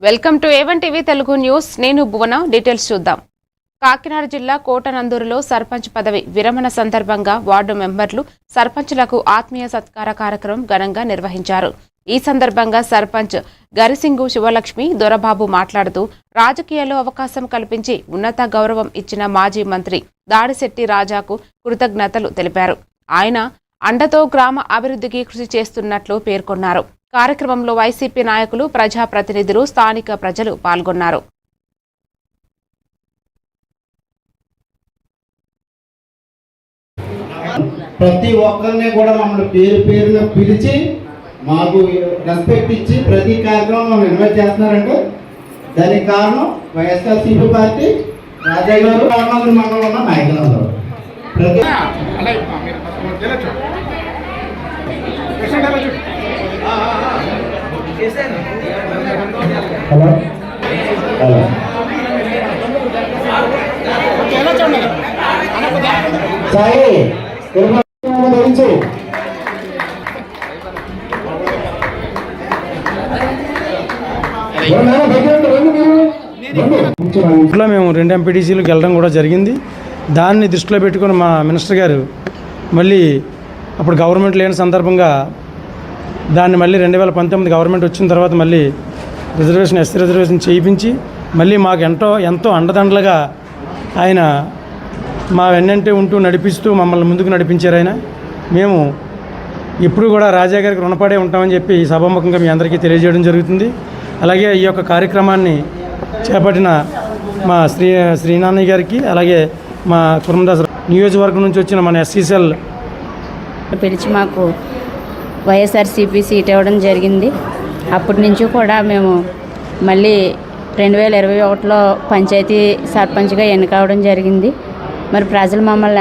Welcome to A1 TV Telugu news. నేను భువన. Details చూద్దాం. కాకినాడ జిల్లా కోటనందూరులో సర్పంచ్ పదవి విరమణ సందర్భంగా వార్డు మెంబర్లు సర్పంచ్లకు ఆత్మీయ సత్కార కార్యక్రమం ఘనంగా నిర్వహించారు. ఈ సందర్భంగా సర్పంచ్ గరిసింగు శివలక్ష్మి దొరబాబు మాట్లాడుతూ రాజకీయాల్లో అవకాశం కల్పించి ఉన్నత గౌరవం ఇచ్చిన మాజీ మంత్రి దాడిశెట్టి రాజాకు కృతజ్ఞతలు తెలిపారు. ఆయన అండతో గ్రామ అభివృద్ధికి కృషి చేస్తున్నట్లు పేర్కొన్నారు. కార్యక్రమంలో వైసీపీ నాయకులు, ప్రజాప్రతినిధులు, స్థానిక ప్రజలు పాల్గొన్నారు. ప్రతి ఒక్కరిని కూడా మమ్మల్ని పేరు పేరున పిలిచి మాకు రెస్పెక్ట్ ఇచ్చి ప్రతి కార్యక్రమం ఇన్వైట్ చేస్తున్నారంటే దానికి కారణం వైఎస్ఆర్సీపీ పార్టీ, రాజా గారు, మండలంలో ఉన్న నాయకులందరూ. ఇంట్లో మేము 2 ఎంపీటీసీలకు వెళ్ళడం కూడా జరిగింది. దాన్ని దృష్టిలో పెట్టుకుని మా మినిస్టర్ గారు మళ్ళీ అప్పుడు గవర్నమెంట్ లేని సందర్భంగా దాన్ని మళ్ళీ 2019 గవర్నమెంట్ వచ్చిన తర్వాత మళ్ళీ ఎస్సీ రిజర్వేషన్ చేయించి మళ్ళీ మాకు ఎంతో అండదండలుగా ఆయన మా వెన్నంటే ఉంటూ నడిపిస్తూ మమ్మల్ని ముందుకు నడిపించారు. ఆయన మేము ఇప్పుడు కూడా రాజా గారికి రుణపడే ఉంటామని చెప్పి ఈ సభాముఖంగా మీ అందరికీ తెలియజేయడం జరుగుతుంది. అలాగే ఈ యొక్క కార్యక్రమాన్ని చేపట్టిన మా శ్రీనాని గారికి, అలాగే మా కుర్మదాస్ నియోజకవర్గం నుంచి వచ్చిన మన ఎస్సీసీఎల్ పిలిచి మాకు వైఎస్ఆర్సీపీ సీట్ ఇవ్వడం జరిగింది. అప్పటి నుంచి కూడా మేము మళ్ళీ 2021లో పంచాయతీ సర్పంచ్గా ఎన్నికవడం జరిగింది. మరి ప్రజలు మమ్మల్ని